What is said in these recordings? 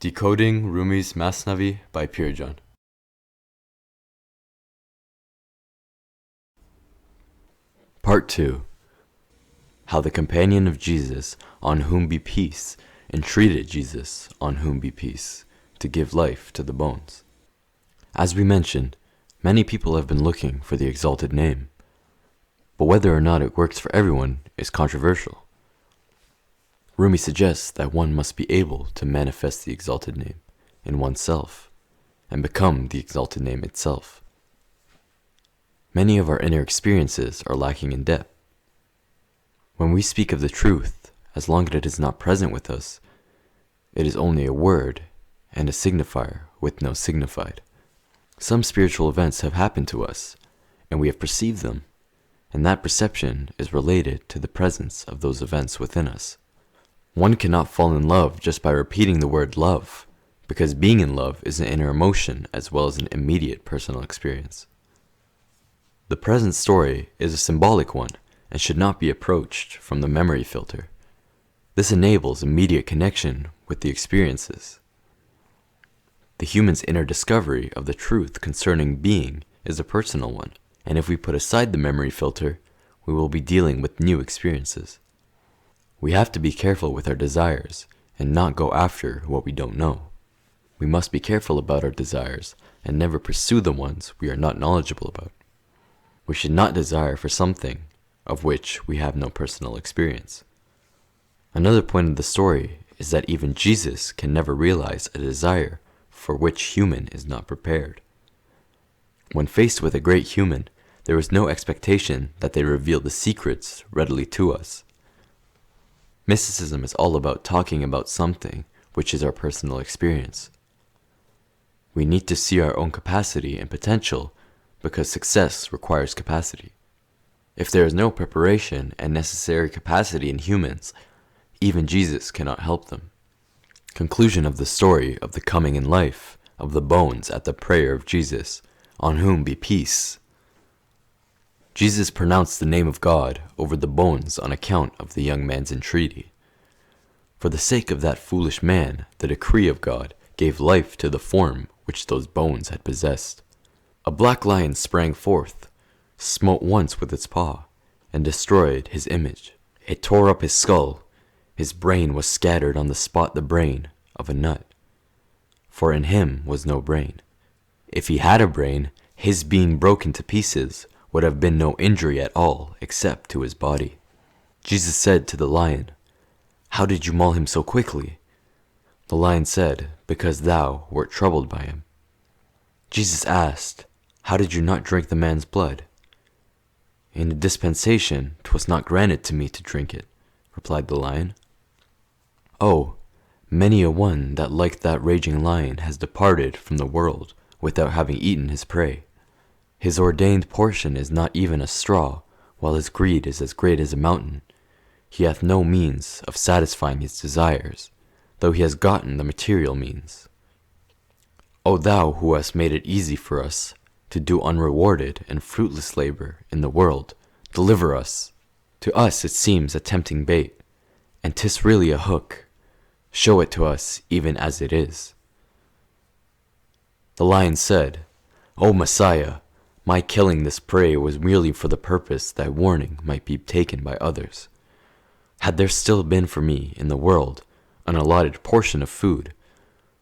Decoding Rumi's Masnavi by Purified. Part 2. How the companion of Jesus, on whom be peace, entreated Jesus, on whom be peace, to give life to the bones. As we mentioned, many people have been looking for the exalted name, but whether or not it works for everyone is controversial. Rumi suggests that one must be able to manifest the exalted name in oneself and become the exalted name itself. Many of our inner experiences are lacking in depth. When we speak of the truth, as long as it is not present with us, it is only a word and a signifier with no signified. Some spiritual events have happened to us, and we have perceived them, and that perception is related to the presence of those events within us. One cannot fall in love just by repeating the word love, because being in love is an inner emotion as well as an immediate personal experience. The present story is a symbolic one and should not be approached from the memory filter. This enables immediate connection with the experiences. The human's inner discovery of the truth concerning being is a personal one, and if we put aside the memory filter, we will be dealing with new experiences. We have to be careful with our desires and not go after what we don't know. We must be careful about our desires and never pursue the ones we are not knowledgeable about. We should not desire for something of which we have no personal experience. Another point of the story is that even Jesus can never realize a desire for which human is not prepared. When faced with a great human, there is no expectation that they reveal the secrets readily to us. Mysticism is all about talking about something which is our personal experience. We need to see our own capacity and potential because success requires capacity. If there is no preparation and necessary capacity in humans, even Jesus cannot help them. Conclusion of the story of the coming in life of the bones at the prayer of Jesus, on whom be peace. Jesus pronounced the name of God over the bones on account of the young man's entreaty. For the sake of that foolish man, the decree of God gave life to the form which those bones had possessed. A black lion sprang forth, smote once with its paw, and destroyed his image. It tore up his skull. His brain was scattered on the spot the brain of a nut. For in him was no brain. If he had a brain, his being broken to pieces would have been no injury at all except to his body. Jesus said to the lion, "How did you maul him so quickly?" The lion said, "Because thou wert troubled by him." Jesus asked, "How did you not drink the man's blood?" "In a dispensation 'twas not granted to me to drink it," replied the lion. "Oh, many a one that like that raging lion has departed from the world without having eaten his prey. His ordained portion is not even a straw, while his greed is as great as a mountain. He hath no means of satisfying his desires, though he has gotten the material means. O thou who hast made it easy for us to do unrewarded and fruitless labor in the world, deliver us. To us it seems a tempting bait, and 'tis really a hook. Show it to us even as it is." The lion said, "O Messiah, my killing this prey was merely for the purpose that warning might be taken by others. Had there still been for me in the world an allotted portion of food,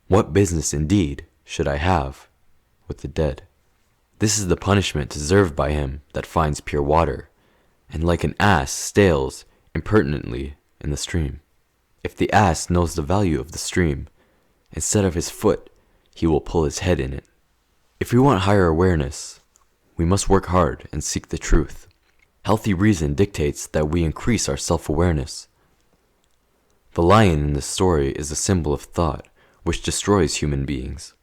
what business indeed should I have with the dead? This is the punishment deserved by him that finds pure water, and like an ass stales impertinently in the stream. If the ass knows the value of the stream, instead of his foot, he will pull his head in it. If we want higher awareness, we must work hard and seek the truth. Healthy reason dictates that we increase our self-awareness. The lion in this story is a symbol of thought which destroys human beings.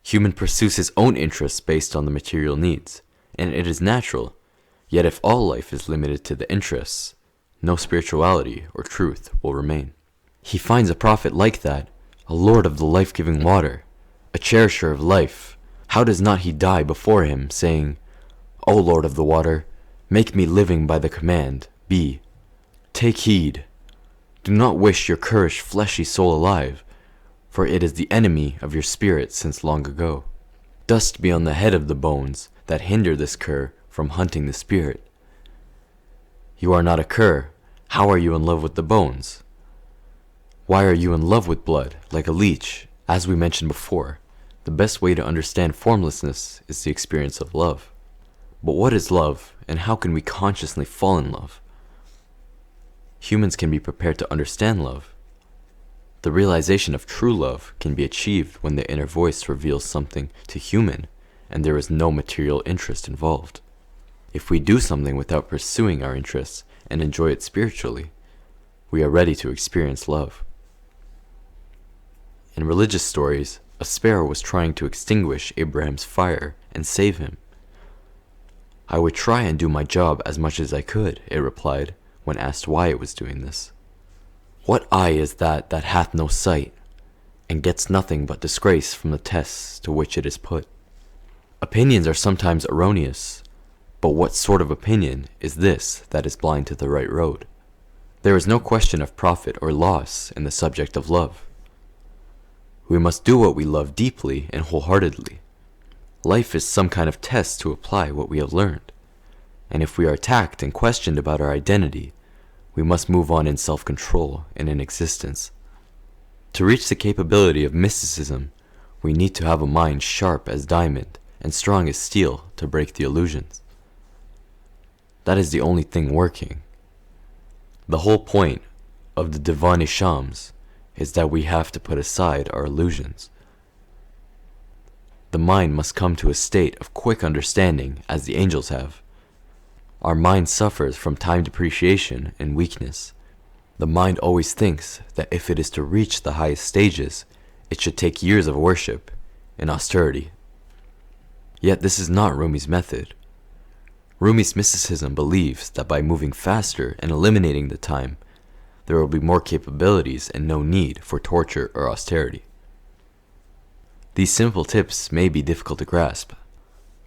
Human pursues his own interests based on the material needs, and it is natural. Yet if all life is limited to the interests, no spirituality or truth will remain. He finds a prophet like that, a lord of the life-giving water, a cherisher of life. How does not he die before him, saying, "O Lord of the water, make me living by the command, be. Take heed. Do not wish your cursed fleshy soul alive, for it is the enemy of your spirit since long ago. Dust be on the head of the bones that hinder this cur from hunting the spirit. You are not a cur. How are you in love with the bones? Why are you in love with blood, like a leech? As we mentioned before, the best way to understand formlessness is the experience of love. But what is love, and how can we consciously fall in love? Humans can be prepared to understand love. The realization of true love can be achieved when the inner voice reveals something to human and there is no material interest involved. If we do something without pursuing our interests and enjoy it spiritually, we are ready to experience love. In religious stories, a sparrow was trying to extinguish Abraham's fire and save him. I would try and do my job as much as I could, it replied, when asked why it was doing this. What eye is that hath no sight, and gets nothing but disgrace from the tests to which it is put? Opinions are sometimes erroneous, but what sort of opinion is this that is blind to the right road? There is no question of profit or loss in the subject of love. We must do what we love deeply and wholeheartedly. Life is some kind of test to apply what we have learned, and if we are attacked and questioned about our identity, we must move on in self-control and in existence. To reach the capability of mysticism, we need to have a mind sharp as diamond and strong as steel to break the illusions. That is the only thing working. The whole point of the Divan Shams is that we have to put aside our illusions. The mind must come to a state of quick understanding as the angels have. Our mind suffers from time depreciation and weakness. The mind always thinks that if it is to reach the highest stages, it should take years of worship and austerity. Yet this is not Rumi's method. Rumi's mysticism believes that by moving faster and eliminating the time, there will be more capabilities and no need for torture or austerity. These simple tips may be difficult to grasp.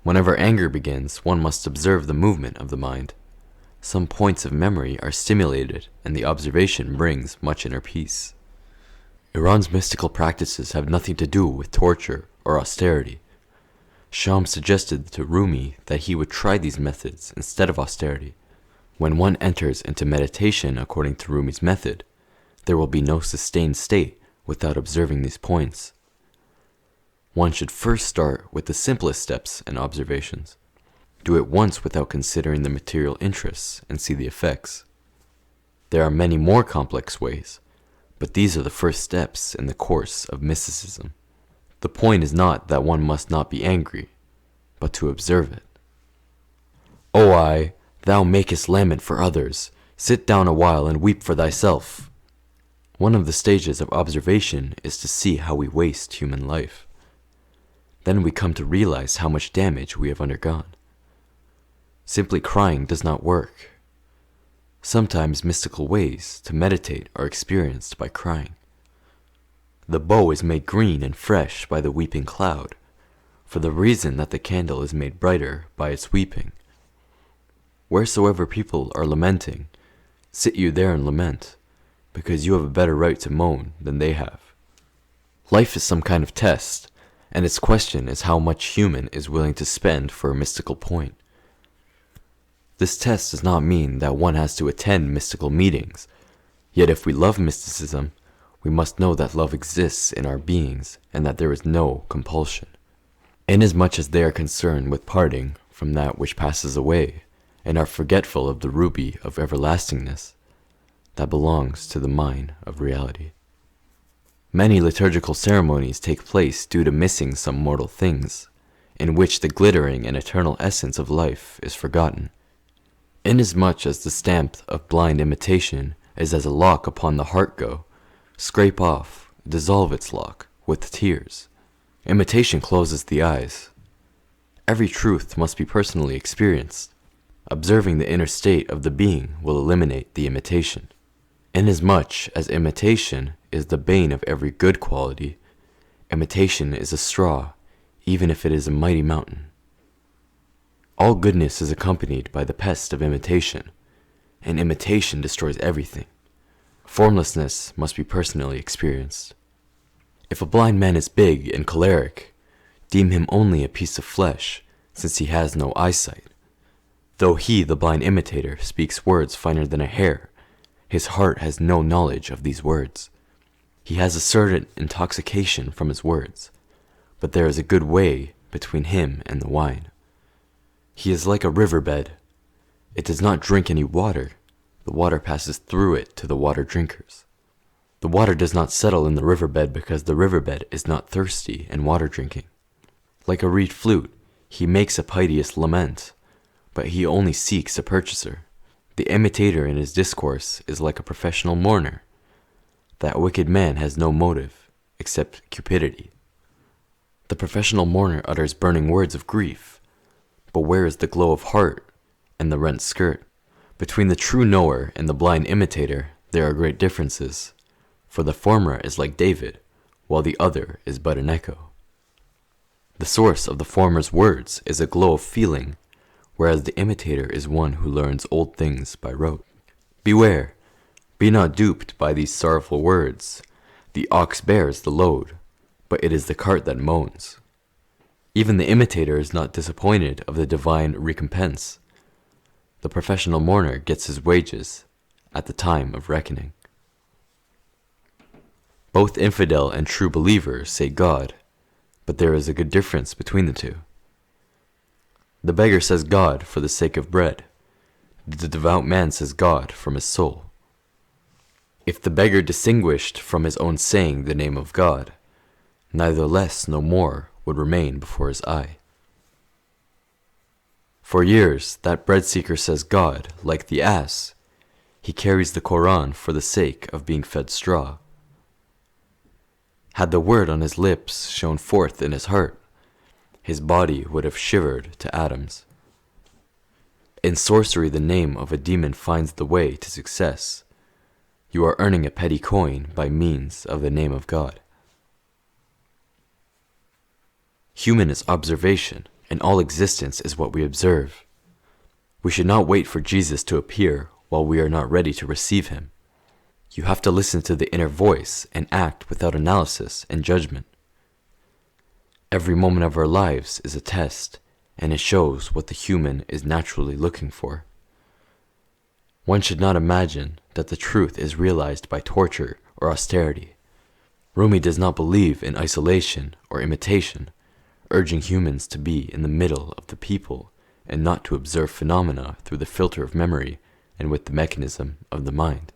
Whenever anger begins, one must observe the movement of the mind. Some points of memory are stimulated, and the observation brings much inner peace. Iran's mystical practices have nothing to do with torture or austerity. Shams suggested to Rumi that he would try these methods instead of austerity. When one enters into meditation according to Rumi's method, there will be no sustained state without observing these points. One should first start with the simplest steps and observations. Do it once without considering the material interests and see the effects. There are many more complex ways, but these are the first steps in the course of mysticism. The point is not that one must not be angry, but to observe it. O eye, thou makest lament for others, sit down a while and weep for thyself. One of the stages of observation is to see how we waste human life. Then we come to realize how much damage we have undergone. Simply crying does not work. Sometimes mystical ways to meditate are experienced by crying. The bow is made green and fresh by the weeping cloud, for the reason that the candle is made brighter by its weeping. Wheresoever people are lamenting, sit you there and lament, because you have a better right to moan than they have. Life is some kind of test, and its question is how much human is willing to spend for a mystical point. This test does not mean that one has to attend mystical meetings, yet if we love mysticism, we must know that love exists in our beings and that there is no compulsion. Inasmuch as they are concerned with parting from that which passes away and are forgetful of the ruby of everlastingness that belongs to the mine of reality. Many liturgical ceremonies take place due to missing some mortal things, in which the glittering and eternal essence of life is forgotten. Inasmuch as the stamp of blind imitation is as a lock upon the heart go, scrape off, dissolve its lock with tears. Imitation closes the eyes. Every truth must be personally experienced. Observing the inner state of the being will eliminate the imitation. Inasmuch as imitation is the bane of every good quality, imitation is a straw, even if it is a mighty mountain. All goodness is accompanied by the pest of imitation, and imitation destroys everything. Formlessness must be personally experienced. If a blind man is big and choleric, deem him only a piece of flesh, since he has no eyesight. Though he, the blind imitator, speaks words finer than a hair, his heart has no knowledge of these words. He has a certain intoxication from his words, but there is a good way between him and the wine. He is like a riverbed. It does not drink any water. The water passes through it to the water drinkers. The water does not settle in the riverbed because the riverbed is not thirsty and water drinking. Like a reed flute, he makes a piteous lament, but he only seeks a purchaser. The imitator in his discourse is like a professional mourner. That wicked man has no motive except cupidity. The professional mourner utters burning words of grief, but where is the glow of heart and the rent skirt? Between the true knower and the blind imitator there are great differences, for the former is like David, while the other is but an echo. The source of the former's words is a glow of feeling, whereas the imitator is one who learns old things by rote. Beware, be not duped by these sorrowful words. The ox bears the load, but it is the cart that moans. Even the imitator is not disappointed of the divine recompense. The professional mourner gets his wages at the time of reckoning. Both infidel and true believers say God, but there is a good difference between the two. The beggar says God for the sake of bread. The devout man says God from his soul. If the beggar distinguished from his own saying the name of God, neither less nor more would remain before his eye. For years, that bread-seeker says God, like the ass. He carries the Koran for the sake of being fed straw. Had the word on his lips shone forth in his heart, his body would have shivered to atoms. In sorcery, the name of a demon finds the way to success. You are earning a petty coin by means of the name of God. Human is observation, and all existence is what we observe. We should not wait for Jesus to appear while we are not ready to receive him. You have to listen to the inner voice and act without analysis and judgment. Every moment of our lives is a test, and it shows what the human is naturally looking for. One should not imagine that the truth is realized by torture or austerity. Rumi does not believe in isolation or imitation, urging humans to be in the middle of the people and not to observe phenomena through the filter of memory and with the mechanism of the mind.